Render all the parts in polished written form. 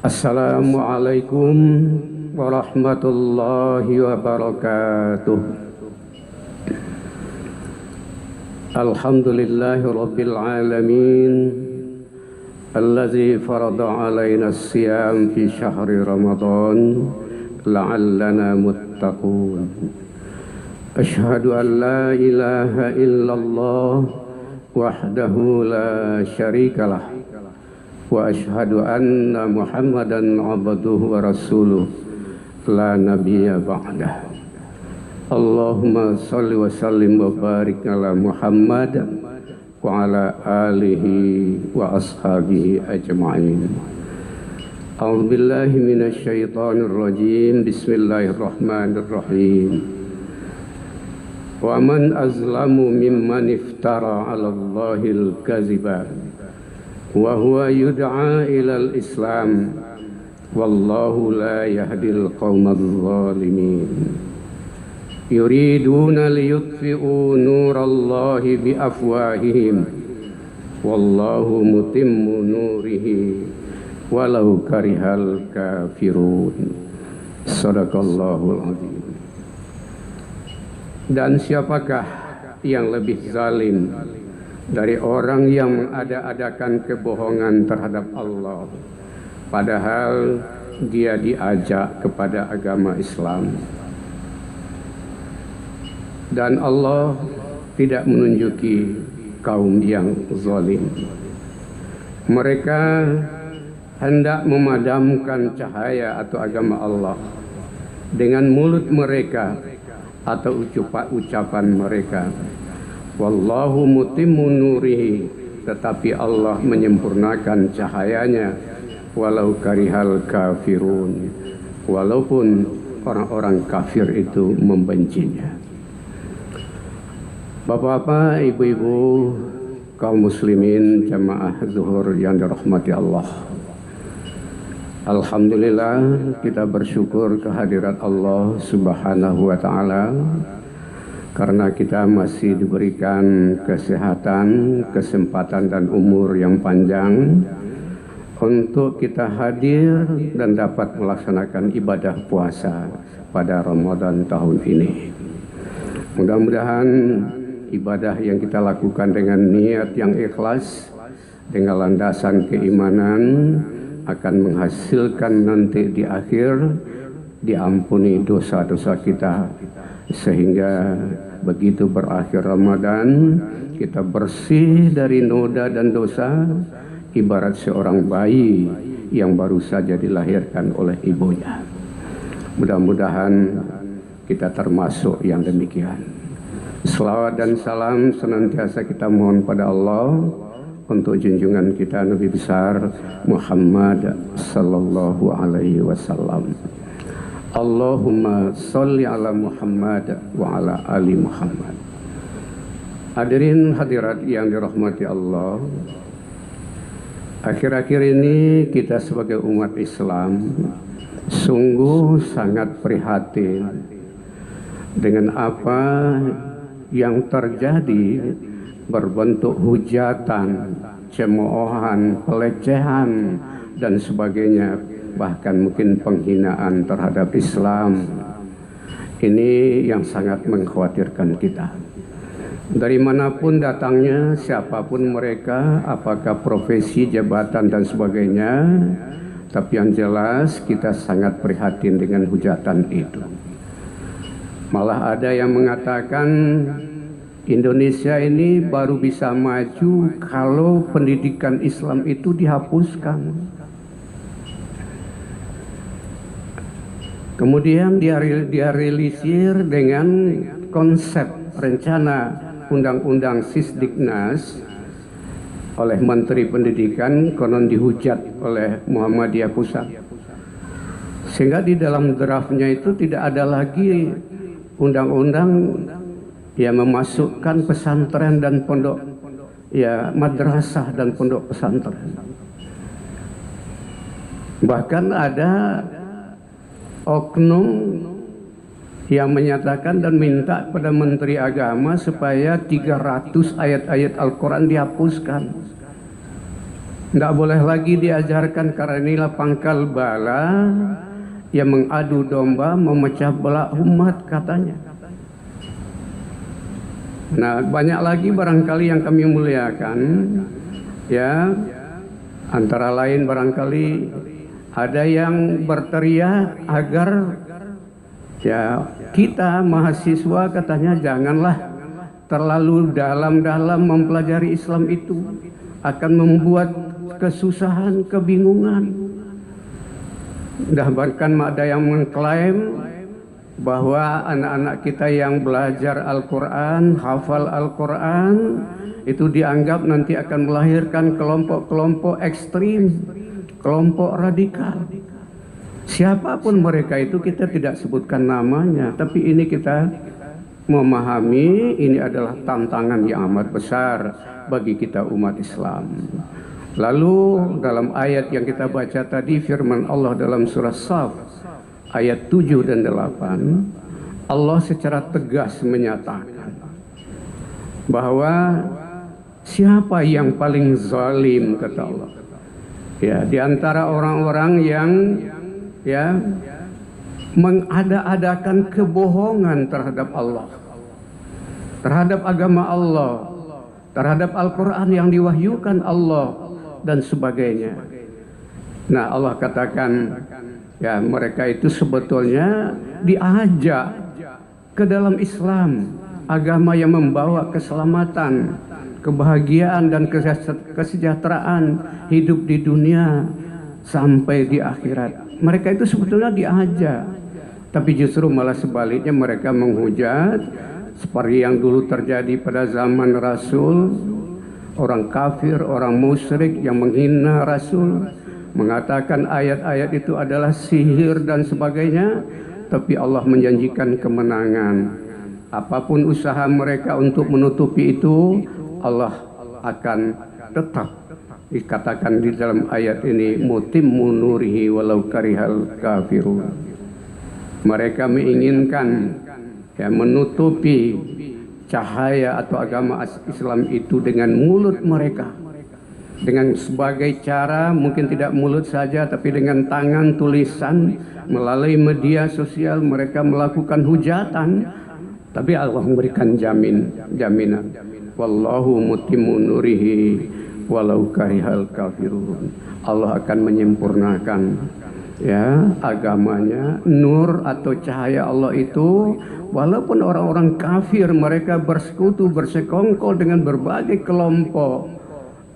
Assalamualaikum warahmatullahi wabarakatuh. Alhamdulillahi rabbil alamin allazi farada alaina as-siyam fi syahri ramadan la'allana muttaqun. Ashhadu an la ilaha illallah wahdahu la syarikalah wa ashhadu anna Muhammadan abduhu wa rasuluh la nabiyya ba'dah. Allahumma salli wa sallim wa barik ala Muhammad wa ala alihi wa ashabihi ajma'in. A'udzu billahi minasy syaithanir rajim. Bismillahirrahmanirrahim. Wa man azlamu mimman iftara 'ala Allahil kadziba wa huwa yud'a ilal Islam wallahu la yahdil qaumadz zalimin. Yuriduna liyutfi'u nurallahi biafwahihim wallahu mutimmu nurihi walau karihal kafirun. Shadaqallahul azim. Dan siapakah yang lebih zalim dari orang yang mengada-adakan kebohongan terhadap Allah padahal dia diajak kepada agama Islam? Dan Allah tidak menunjuki kaum yang zalim. Mereka hendak memadamkan cahaya atau agama Allah dengan mulut mereka atau ucapan mereka. Wallahu mutimmu nurihi, tetapi Allah menyempurnakan cahayanya walau karihal kafirun, walaupun orang-orang kafir itu membencinya. Bapak-bapak, ibu-ibu, kaum muslimin jamaah zuhur yang dirahmati Allah. Alhamdulillah, kita bersyukur kehadirat Allah Subhanahu wa taala karena kita masih diberikan kesehatan, kesempatan dan umur yang panjang untuk kita hadir dan dapat melaksanakan ibadah puasa pada Ramadan tahun ini. Mudah-mudahan ibadah yang kita lakukan dengan niat yang ikhlas, dengan landasan keimanan, akan menghasilkan nanti di akhir diampuni dosa-dosa kita, sehingga begitu berakhir Ramadan kita bersih dari noda dan dosa, ibarat seorang bayi yang baru saja dilahirkan oleh ibunya. Mudah-mudahan kita termasuk yang demikian. Selawat dan salam senantiasa kita mohon pada Allah untuk junjungan kita Nabi besar Muhammad sallallahu alaihi wasallam. Allahumma sholli ala Muhammad wa ala ali Muhammad. Hadirin hadirat yang dirahmati Allah, akhir-akhir ini kita sebagai umat Islam sungguh sangat prihatin dengan apa yang terjadi berbentuk hujatan, cemoohan, pelecehan dan sebagainya, bahkan mungkin penghinaan terhadap Islam. Ini yang sangat mengkhawatirkan kita. Dari manapun datangnya, siapapun mereka, apakah profesi, jabatan dan sebagainya, tapi yang jelas kita sangat prihatin dengan hujatan itu. Malah ada yang mengatakan Indonesia ini baru bisa maju kalau pendidikan Islam itu dihapuskan. Kemudian dia realisir dengan konsep rencana undang-undang Sisdiknas oleh Menteri Pendidikan, konon dihujat oleh Muhammadiyah Pusat. Sehingga di dalam draftnya itu tidak ada lagi undang-undang yang memasukkan pesantren dan pondok, ya madrasah dan pondok pesantren. Bahkan ada oknum yang menyatakan dan minta kepada Menteri Agama supaya 300 ayat-ayat Al-Quran dihapuskan. Tidak boleh lagi diajarkan karena inilah pangkal bala yang mengadu domba memecah belah umat katanya. Nah, banyak lagi barangkali yang kami muliakan, ya, antara lain barangkali ada yang berteriak agar ya kita mahasiswa katanya janganlah terlalu dalam-dalam mempelajari Islam itu, akan membuat kesusahan, kebingungan. Bahkan ada yang mengklaim bahwa anak-anak kita yang belajar Al-Quran, hafal Al-Quran, itu dianggap nanti akan melahirkan kelompok-kelompok ekstrim, kelompok radikal. Siapapun mereka itu kita tidak sebutkan namanya, tapi ini kita memahami ini adalah tantangan yang amat besar bagi kita umat Islam. Lalu dalam ayat yang kita baca tadi, firman Allah dalam surah Shaf ayat 7 dan 8, Allah secara tegas menyatakan bahwa siapa yang paling zalim, kata Allah, ya, di antara orang-orang yang ya mengada-adakan kebohongan terhadap Allah, terhadap agama Allah, terhadap Al-Quran yang diwahyukan Allah dan sebagainya. Nah, Allah katakan ya mereka itu sebetulnya diajak ke dalam Islam, agama yang membawa keselamatan, kebahagiaan dan kesejahteraan hidup di dunia sampai di akhirat. Mereka itu sebetulnya diajak, tapi justru malah sebaliknya mereka menghujat, seperti yang dulu terjadi pada zaman Rasul. Orang kafir, orang musyrik yang menghina Rasul, mengatakan ayat-ayat itu adalah sihir dan sebagainya, tapi Allah menjanjikan kemenangan. Apapun usaha mereka untuk menutupi itu, Allah akan tetap, dikatakan di dalam ayat ini, mutimmu nurihi walau karihal kafirun. Mereka menginginkan ya menutupi cahaya atau agama Islam itu dengan mulut mereka, dengan sebagai cara, mungkin tidak mulut saja tapi dengan tangan, tulisan, melalui media sosial mereka melakukan hujatan, tapi Allah memberikan jaminan, wallahu mutimmu nurihi walau karihal kafirun. Allah akan menyempurnakan ya agamanya, nur atau cahaya Allah itu, walaupun orang-orang kafir mereka bersekutu, bersekongkol dengan berbagai kelompok,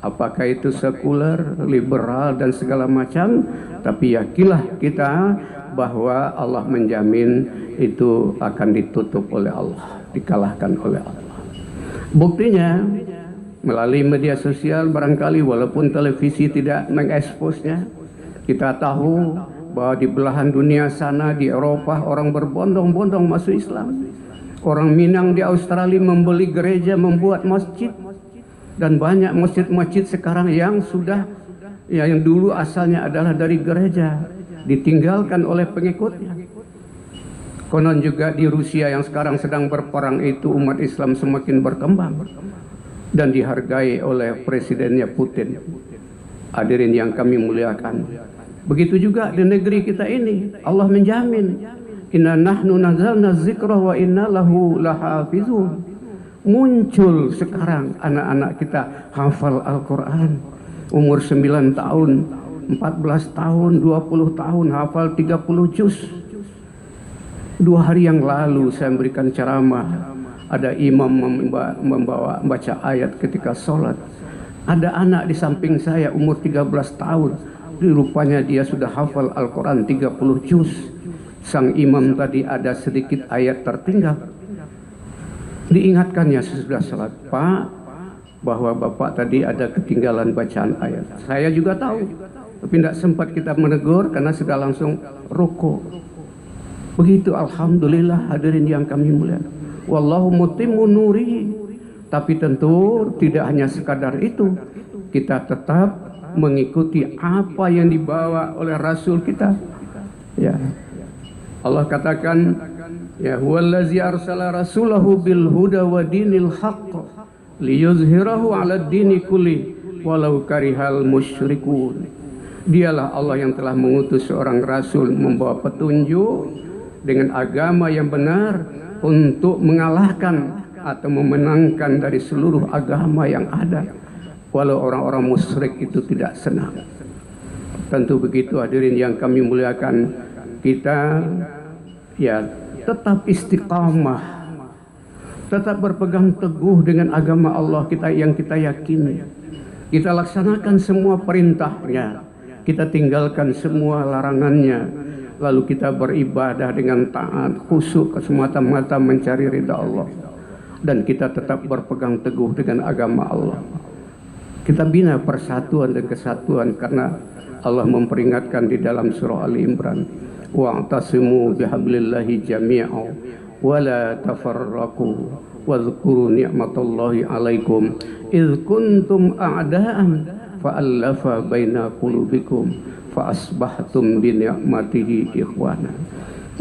apakah itu sekuler, liberal dan segala macam, tapi yakinlah kita bahwa Allah menjamin itu akan ditutup oleh Allah, dikalahkan oleh Allah. Buktinya melalui media sosial barangkali, walaupun televisi tidak mengeksposnya, kita tahu bahwa di belahan dunia sana, di Eropa, orang berbondong-bondong masuk Islam. Orang Minang di Australia membeli gereja, membuat masjid, dan banyak masjid-masjid sekarang yang sudah ya, yang dulu asalnya adalah dari gereja, ditinggalkan oleh pengikutnya. Konon juga di Rusia yang sekarang sedang berperang itu, umat Islam semakin berkembang dan dihargai oleh presidennya Putin. Hadirin yang kami muliakan, begitu juga di negeri kita ini, Allah menjamin, inna nahnu nazzalna dzikra wa inna lahu lahafizun. Muncul sekarang anak-anak kita hafal Al-Quran, umur 9 tahun, 14 tahun, 20 tahun, hafal 30 juz. 2 hari yang lalu saya memberikan ceramah, ada imam membaca ayat ketika sholat. Ada anak di samping saya umur 13 tahun, rupanya dia sudah hafal Al-Quran 30 juz. Sang imam tadi ada sedikit ayat tertinggal, diingatkannya sesudah sholat, Pak, bahwa Bapak tadi ada ketinggalan bacaan ayat. Saya juga tahu, tapi tidak sempat kita menegur karena sudah langsung rukuk. Begitu, alhamdulillah hadirin yang kami muliakan. Wallahu mutimmu nuri. Tapi tentu tidak hanya sekadar itu, kita tetap mengikuti apa yang dibawa oleh Rasul kita. Ya, Allah katakan, ya huwallazi arsala rasulahu bil huda wa dinil haqq liyuzhirahu 'ala dini kulli walau karihal musyrikun. Dialah Allah yang telah mengutus seorang rasul membawa petunjuk dengan agama yang benar untuk mengalahkan atau memenangkan dari seluruh agama yang ada, walau orang-orang musyrik itu tidak senang. Tentu begitu hadirin yang kami muliakan, kita ya tetap istiqamah, tetap berpegang teguh dengan agama Allah kita yang kita yakini. Kita laksanakan semua perintahnya, kita tinggalkan semua larangannya, lalu kita beribadah dengan taat, khusyuk semata-mata mencari ridha Allah, dan kita tetap berpegang teguh dengan agama Allah. Kita bina persatuan dan kesatuan karena Allah memperingatkan di dalam surah Ali Imran, wa'tasimu bihablillahi jami'an wa la tafarraqu wadhkuru ni'matallahi 'alaikum idz kuntum a'da'an fa'alafa baina qulubikum fa asbahtum bi ni'matihi ikhwana.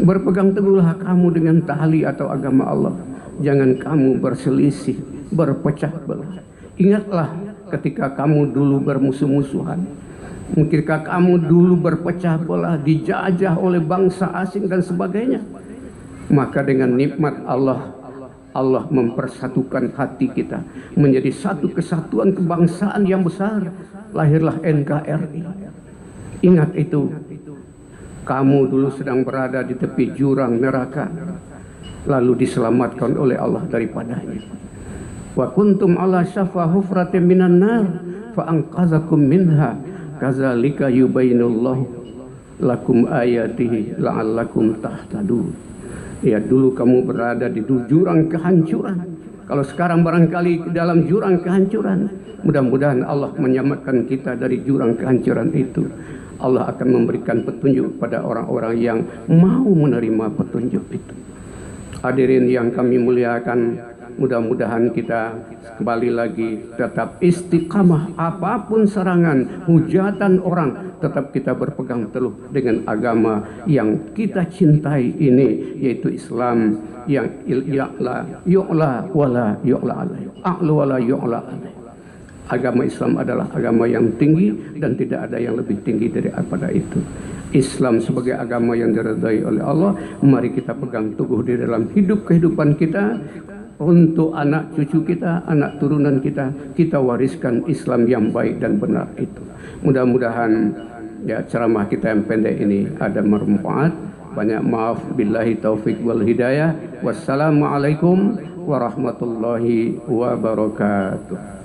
Berpegang teguhlah kamu dengan tali atau agama Allah. Jangan kamu berselisih, berpecah belah. Ingatlah ketika kamu dulu bermusuh-musuhan. Ketika kamu dulu berpecah belah, dijajah oleh bangsa asing dan sebagainya. Maka dengan nikmat Allah, Allah mempersatukan hati kita menjadi satu kesatuan kebangsaan yang besar. Lahirlah NKRI. Ingat itu. Kamu dulu sedang berada di tepi jurang neraka, lalu diselamatkan oleh Allah daripadanya. Wa kuntum ala syafa hufratin minan nar fa anqadzakum minha kadzalika yubayyinullahu lakum ayatihi la'allakum tahtadun. Ya, dulu kamu berada di jurang kehancuran. Kalau sekarang barangkali dalam jurang kehancuran, mudah-mudahan Allah menyelamatkan kita dari jurang kehancuran itu. Allah akan memberikan petunjuk pada orang-orang yang mau menerima petunjuk itu. Hadirin yang kami muliakan, mudah-mudahan kita kembali lagi tetap istiqamah, apapun serangan, hujatan orang, tetap kita berpegang teguh dengan agama yang kita cintai ini, yaitu Islam yang yu'la wala yu'la alaih. A'lu wala yu'la alaih. Agama Islam adalah agama yang tinggi dan tidak ada yang lebih tinggi daripada itu. Islam sebagai agama yang diridhai oleh Allah, mari kita pegang teguh di dalam kehidupan kita. Untuk anak cucu kita, anak turunan kita, kita wariskan Islam yang baik dan benar itu. Mudah-mudahan ya ceramah kita yang pendek ini ada bermanfaat. Banyak maaf, billahi taufik wal hidayah. Wassalamualaikum warahmatullahi wabarakatuh.